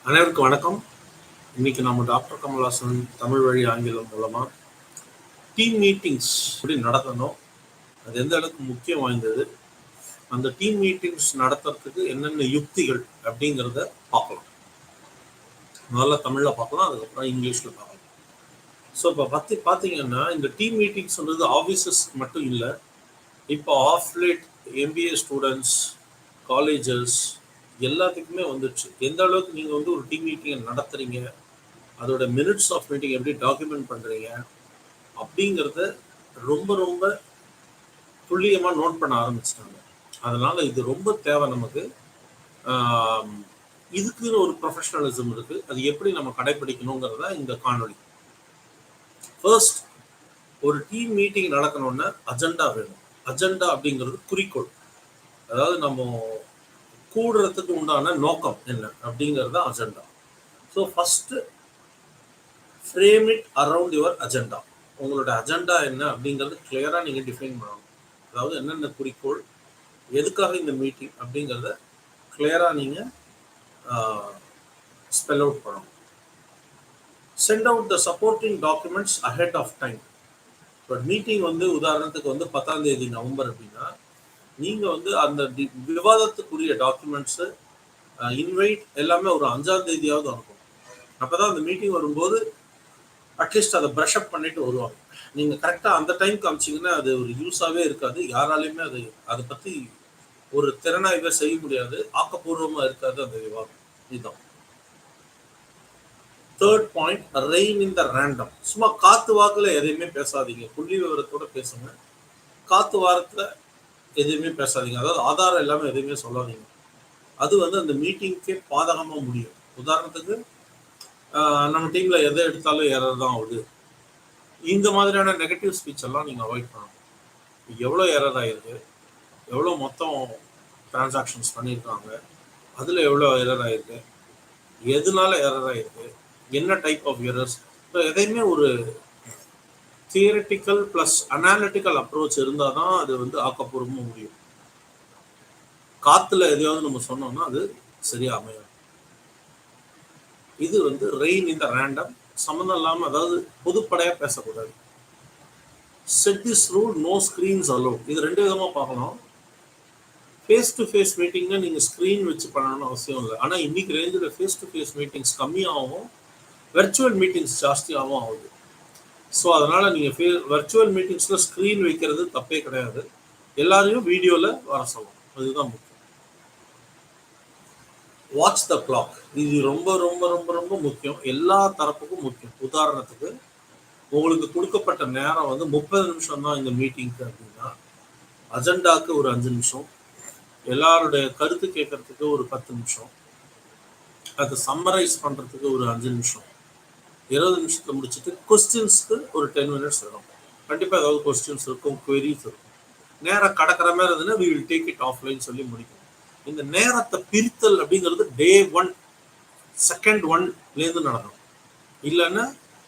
அனைவருக்கும் வணக்கம். இன்னைக்கு நம்ம டாக்டர் கமல்ஹாசன் தமிழ் வழி ஆங்கிலம் மூலமா டீம் மீட்டிங்ஸ் எப்படி நடத்தணும், அது எந்த அளவுக்கு முக்கியம் வாய்ந்தது, அந்த டீம் மீட்டிங்ஸ் நடத்துறதுக்கு என்னென்ன யுக்திகள் அப்படிங்கிறத பார்க்கலாம். முதல்ல தமிழில் பார்க்கலாம், அதுக்கப்புறம் இங்கிலீஷில் பார்க்கலாம். ஸோ இப்போ பார்த்தீங்கன்னா இந்த டீம் மீட்டிங்ஸ் சொல்றது ஆஃபீஸஸ் மட்டும் இல்லை, இப்போ ஆஃப்லேட் எம்பிஏ ஸ்டூடெண்ட்ஸ், காலேஜஸ் எல்லாத்துக்குமே வந்துடுச்சு. எந்த அளவுக்கு நீங்கள் வந்து ஒரு டீம் மீட்டிங்கை நடத்துறீங்க, அதோட மினிட்ஸ் ஆஃப் மீட்டிங் எப்படி டாக்குமெண்ட் பண்ணுறீங்க அப்படிங்கிறத ரொம்ப ரொம்ப துல்லியமாக நோட் பண்ண ஆரம்பிச்சிட்டாங்க. அதனால் இது ரொம்ப தேவை நமக்கு. இதுக்குன்னு ஒரு ப்ரொஃபஷனலிசம் இருக்குது, அது எப்படி நம்ம கடைப்பிடிக்கணுங்கிறத இந்த காணொளி. ஃபர்ஸ்ட், ஒரு டீம் மீட்டிங் நடக்கணும்னா அஜெண்டா வேணும். அஜெண்டா அப்படிங்கிறது குறிக்கோள், அதாவது நம்ம கூடுறதுக்கு உண்டான நோக்கம் என்ன அப்படிங்கிறது தான் agenda. So first frame it around your agenda. உங்களோட அஜெண்டா என்ன அப்படிங்கிறது கிளியராக நீங்கள் டிஃபைன் பண்ணணும். அதாவது என்னென்ன குறிக்கோள், எதுக்காக இந்த மீட்டிங் அப்படிங்கிறத கிளியராக நீங்கள் ஸ்பெல் அவுட் பண்ணணும். Send out the supporting documents ahead of time. இப்போ மீட்டிங் வந்து உதாரணத்துக்கு வந்து 10ஆம் தேதி நவம்பர் அப்படின்னா, நீங்கள் வந்து அந்த விவாதத்துக்குரிய டாக்குமெண்ட்ஸு, இன்வைட் எல்லாமே ஒரு 5ஆம் தேதியாவது அனுப்பணும். அப்போ தான் அந்த மீட்டிங் வரும்போது அட்லீஸ்ட் அதை ப்ரஷ் அப் பண்ணிட்டு வருவாங்க. நீங்கள் கரெக்டாக அந்த டைம் காமிச்சிங்கன்னா அது ஒரு யூஸாகவே இருக்காது, யாராலையுமே அதை பற்றி ஒரு திறனாய்வை செய்ய முடியாது, ஆக்கப்பூர்வமாக இருக்காது அந்த விவாதம். இதுதான் தேர்ட் பாயிண்ட், ரெயின் இன் த ரேண்டம். சும்மா காத்து வாக்கில் எதையுமே பேசாதீங்க, புள்ளி விவரத்தோட பேசுங்க. காத்து வாரத்தில் எதுவுமே பேசாதீங்க, அதாவது ஆதாரம் இல்லாமல் எதுவுமே சொல்லாதீங்க. அது வந்து அந்த மீட்டிங்க்கே பாதகமாக முடியும். உதாரணத்துக்கு நம்ம டீமில் எதை எடுத்தாலும் எரர் தான் ஆகுது, இந்த மாதிரியான நெகட்டிவ் ஸ்பீச் எல்லாம் நீங்கள் அவாய்ட் பண்ணணும். எவ்வளோ எரர் ஆகிருக்கு, எவ்வளோ மொத்தம் டிரான்சாக்ஷன்ஸ் பண்ணியிருக்காங்க, அதில் எவ்வளோ எரர் ஆகிருக்கு, எதனால எரர் ஆகிருக்கு, என்ன டைப் ஆஃப் எரர்ஸ். ஸோ எதையுமே ஒரு தியரிட்டிக்கல் ப்ளஸ் அனாலிட்டிக்கல் அப்ரோச் இருந்தால் தான் அது வந்து ஆக்கப்பூர்வமாக முடியும். காற்றுல எதையாவது நம்ம சொன்னோம்னா அது சரியாக அமையும். இது வந்து ரெயின் இன் த ரேண்டம், சம்மந்தம் இல்லாமல், அதாவது பொதுப்படையாக பேசக்கூடாது. Set this rule, no screens allowed. இது ரெண்டு விதமாக பார்க்கலாம். ஃபேஸ் டு ஃபேஸ் மீட்டிங்னா நீங்கள் ஸ்க்ரீன் வச்சு பண்ணணும்னு அவசியம் இல்லை. ஆனால் இன்னைக்கு ரேஞ்சில் ஃபேஸ் டு ஃபேஸ் மீட்டிங்ஸ் கம்மியாகவும் வெர்ச்சுவல் மீட்டிங்ஸ் ஜாஸ்தியாகவும் ஆகுது. ஸோ அதனால் நீங்கள் வெர்ச்சுவல் மீட்டிங்ஸில் ஸ்க்ரீன் வைக்கிறது தப்பே கிடையாது, எல்லாரையும் வீடியோவில் வர சொல்லலாம், அதுதான் முக்கியம். வாட்ச் த கிளாக், இது ரொம்ப ரொம்ப ரொம்ப ரொம்ப முக்கியம், எல்லா தரப்புக்கும் முக்கியம். உதாரணத்துக்கு உங்களுக்கு கொடுக்கப்பட்ட நேரம் வந்து 30 நிமிஷம் தான் இந்த மீட்டிங்க்கு அப்படின்னா, அஜெண்டாவுக்கு ஒரு 5 நிமிஷம், எல்லாருடைய கருத்து கேட்கறதுக்கு ஒரு 10 நிமிஷம், அதை சம்மரைஸ் பண்ணுறதுக்கு ஒரு 5 நிமிஷம், 20 நிமிஷத்தை முடிச்சுட்டு கொஸ்டின்ஸ்க்கு ஒரு 10 மினிட்ஸ் வரும். கண்டிப்பாக ஏதாவது கொஸ்டின்ஸ் இருக்கும், குவெரிஸ் இருக்கும். நேரம் கடக்கிற மாதிரி இருந்ததுன்னா we will take it offline சொல்லி முடிக்கணும். இந்த நேரத்தை பிரித்தல் அப்படிங்கிறது டே 1 செகண்ட் 1லேருந்து நடக்கணும். இல்லைன்னா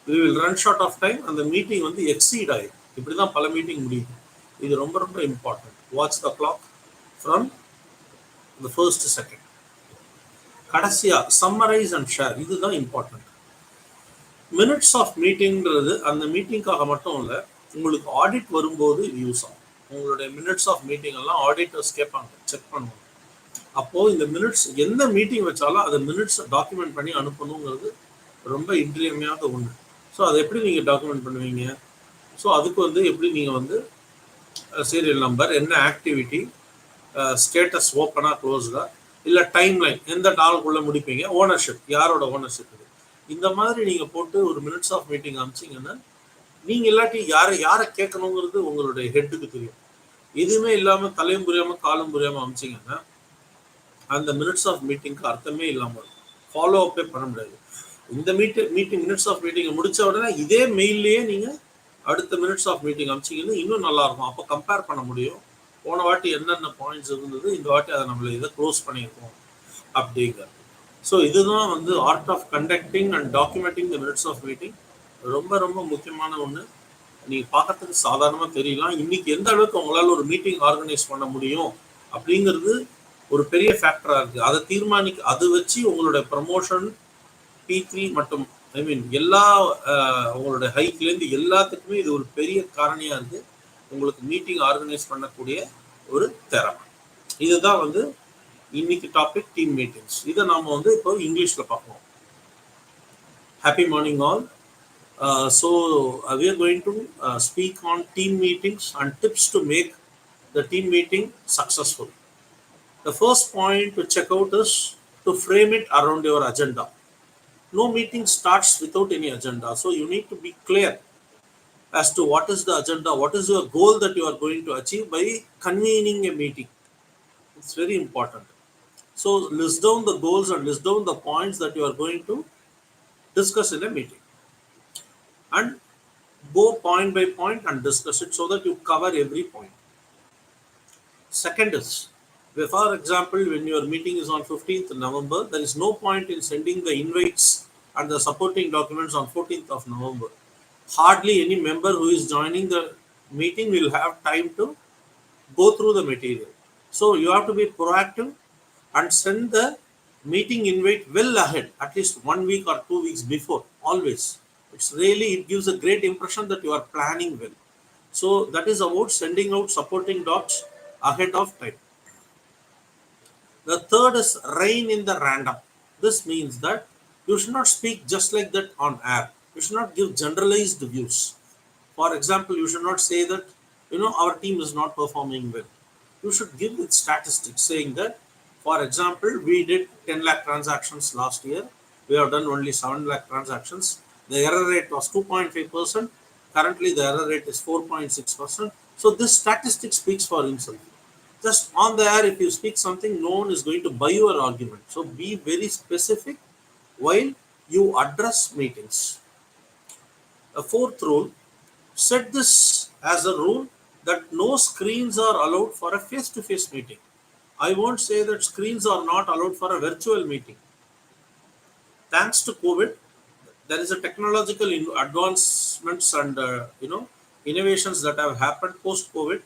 we will run short of time, அந்த மீட்டிங் வந்து எக்ஸீட் ஆகிடும். இப்படி தான் பல மீட்டிங் முடியுது. இது ரொம்ப ரொம்ப important. Watch the clock from the first second. கடைசியாக சம்மரைஸ் அண்ட் ஷேர், இதுதான் இம்பார்ட்டன்ட். மினிட்ஸ் ஆஃப் மீட்டிங்கிறது அந்த மீட்டிங்காக மட்டும் இல்லை, உங்களுக்கு ஆடிட் வரும்போது யூஸ் ஆகும். உங்களுடைய மினிட்ஸ் ஆஃப் மீட்டிங் எல்லாம் ஆடிட்டர்ஸ் கேட்பாங்க, செக் பண்ணுவாங்க. அப்போது இந்த மினிட்ஸ் எந்த மீட்டிங் வச்சாலும் அதை மினிட்ஸ் டாக்குமெண்ட் பண்ணி அனுப்பணுங்கிறது ரொம்ப இன்றியமையாத ஒன்று. ஸோ அதை எப்படி நீங்கள் டாக்குமெண்ட் பண்ணுவீங்க? ஸோ அதுக்கு வந்து எப்படி நீங்கள் வந்து சீரியல் நம்பர், என்ன ஆக்டிவிட்டி, ஸ்டேட்டஸ் ஓப்பனாக க்ளோஸ்டாக, இல்லை டைம் லைன், எந்த நாளுக்குள்ளே முடிப்பீங்க, ஓனர்ஷிப், யாரோட ஓனர்ஷிப், இந்த மாதிரி நீங்கள் போட்டு ஒரு மினிட்ஸ் ஆஃப் மீட்டிங் அனுப்பிச்சிங்கன்னா, நீங்கள் இல்லாட்டி யாரை கேட்கணுங்கிறது உங்களுடைய ஹெட்டுக்கு தெரியும். எதுவுமே இல்லாமல் தலையும் புரியாமல் காலும் புரியாமல் அனுப்பிச்சிங்கன்னா அந்த மினிட்ஸ் ஆஃப் மீட்டிங்க்கு அர்த்தமே இல்லாமல் இருக்கும், ஃபாலோ அப்பே பண்ண முடியாது. இந்த மீட்டிங் மினிட்ஸ் ஆஃப் மீட்டிங்கை முடித்த உடனே இதே மெயிலேயே நீங்கள் அடுத்த மினிட்ஸ் ஆஃப் மீட்டிங் அனுப்பிச்சிங்கன்னா இன்னும் நல்லாயிருக்கும். அப்போ கம்பேர் பண்ண முடியும், போன வாட்டி என்னென்ன பாயிண்ட்ஸ் இருந்தது, இந்த வாட்டி அதை நம்மளை இதை க்ளோஸ் பண்ணியிருக்கோம் அப்படிங்கிறது. ஸோ இதுதான் வந்து art of conducting and documenting the minutes of meeting. ரொம்ப ரொம்ப முக்கியமான ஒன்று. நீங்கள் பார்க்கறதுக்கு சாதாரணமாக தெரியலாம், இன்னைக்கு எந்த அளவுக்கு உங்களால் ஒரு மீட்டிங் ஆர்கனைஸ் பண்ண முடியும் அப்படிங்கிறது ஒரு பெரிய ஃபேக்டராக இருக்குது. அதை அதை வச்சு உங்களோட ப்ரமோஷன், P3 மற்றும் ஐ மீன் எல்லா உங்களோட ஹைக்லேருந்து எல்லாத்துக்குமே இது ஒரு பெரிய காரணியாக இருக்குது உங்களுக்கு மீட்டிங் ஆர்கனைஸ் பண்ணக்கூடிய ஒரு திறமை. இதுதான் வந்து இன்னைக்கு டாபிக் டீம் மீட்டிங்ஸ். இதை நாம் வந்து இப்போ இங்கிலீஷில் பார்ப்போம். Happy morning all. We are going to speak on team meetings and tips to make the team meeting successful. The first point to check out is to frame it around your agenda. No meeting starts without any agenda. So you need to be clear as to what is the agenda, what is your goal that you are going to achieve by convening a meeting. It's very important. So list down the goals and list down the points that you are going to discuss in a meeting. And go point by point and discuss it so that you cover every point. Second is, for example, when your meeting is on 15th November, there is no point in sending the invites and the supporting documents on 14th of November. Hardly any member who is joining the meeting will have time to go through the material. So you have to be proactive and send the meeting invite well ahead, at least 1 week or 2 weeks before, always. It gives a great impression that you are planning well. So that is about sending out supporting docs ahead of time. The third is rein in the random. This means that you should not speak just like that on air. You should not give generalized views. For example, you should not say that, our team is not performing well. You should give with statistics saying that, for example, we did 10 lakh transactions last year. We have done only 7 lakh transactions. The error rate was 2.5%. Currently, the error rate is 4.6%. So this statistic speaks for himself. Just on the air, if you speak something, no one is going to buy your argument. So be very specific while you address meetings. A fourth rule, set this as a rule that no screens are allowed for a face-to-face meeting. I won't say that screens are not allowed for a virtual meeting. Thanks to COVID, there is a technological advancements and innovations that have happened post-COVID.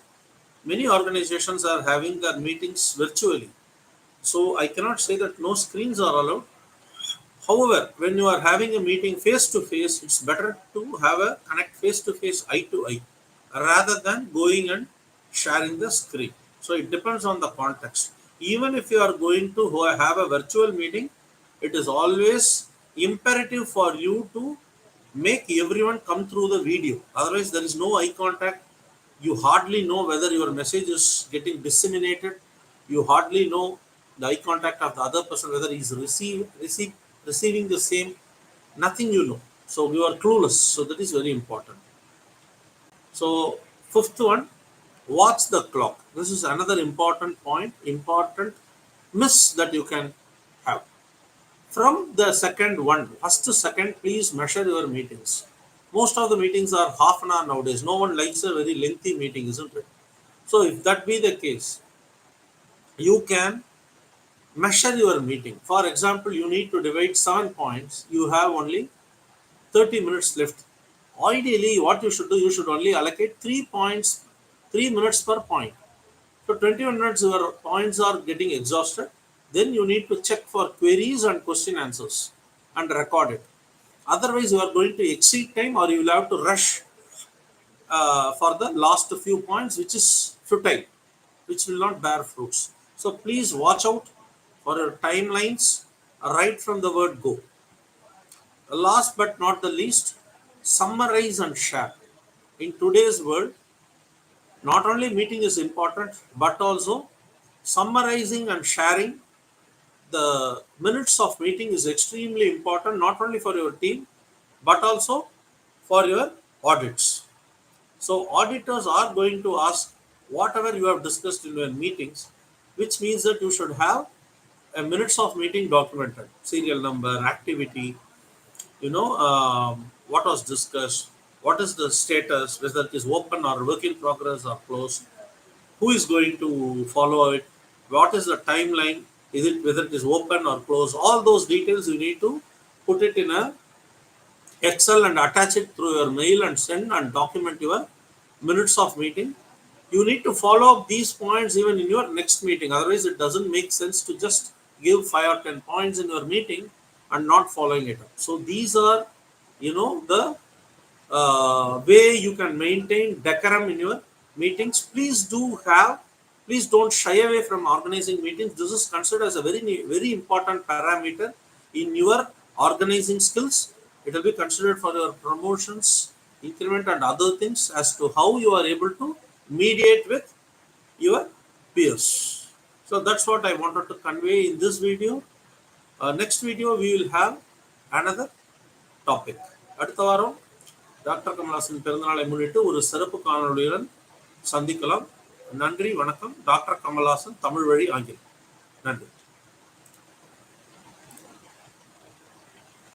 Many organizations are having their meetings virtually. So I cannot say that no screens are allowed. However, when you are having a meeting face-to-face, it's better to have a connect face-to-face, eye-to-eye, rather than going and sharing the screen. So it depends on the context. Even if you are going to have a virtual meeting, it is always imperative for you to make everyone come through the video. Otherwise, there is no eye contact. You hardly know whether your message is getting disseminated. You hardly know the eye contact of the other person, whether he is receiving the same. Nothing you know. So you are clueless. So that is very important. So fifth one, watch the clock. This is another important point, important miss that you can have. From the first to second, please measure your meetings. Most of the meetings are half an hour nowadays. No one likes a very lengthy meeting, isn't it? So if that be the case, you can measure your meeting. For example, you need to divide 7 points. You have only 30 minutes left. Ideally, what you should do, you should only allocate 3 minutes per point. So 21 minutes, your points are getting exhausted. Then you need to check for queries and question answers and record it. Otherwise, you are going to exceed time, or you will have to rush for the last few points, which is futile, which will not bear fruits. So please watch out for your timelines right from the word go. Last but not the least, summarize and share. In today's world, not only meeting is important, but also summarizing and sharing the minutes of meeting is extremely important, not only for your team, but also for your audits. So auditors are going to ask whatever you have discussed in your meetings, which means that you should have a minutes of meeting documented, serial number, activity, what was discussed, what is the status, whether it is open or work in progress or closed, who is going to follow it, what is the timeline, whether it is open or closed. All those details you need to put it in a Excel and attach it through your mail and send and document your minutes of meeting. You need to follow up these points even in your next meeting. Otherwise, it doesn't make sense to just give 5 or 10 points in your meeting and not following it up. So these are, the way you can maintain decorum in your meetings. Please don't shy away from organizing meetings. This is considered as a very, very important parameter in your organizing skills. It will be considered for your promotions, increment, and other things, as to how you are able to mediate with your peers. So that's what I wanted to convey in this video. Next video we will have another topic. அடுத்த வாரம் doctor Kamal Haasan பிறந்தநாளை முன்னிட்டு ஒரு சிறப்பு காணொளியுடன் சந்திக்கலாம். நன்றி, வணக்கம். Doctor Kamal Haasan, Tamil வழி ஆங்கிலம். நன்றி.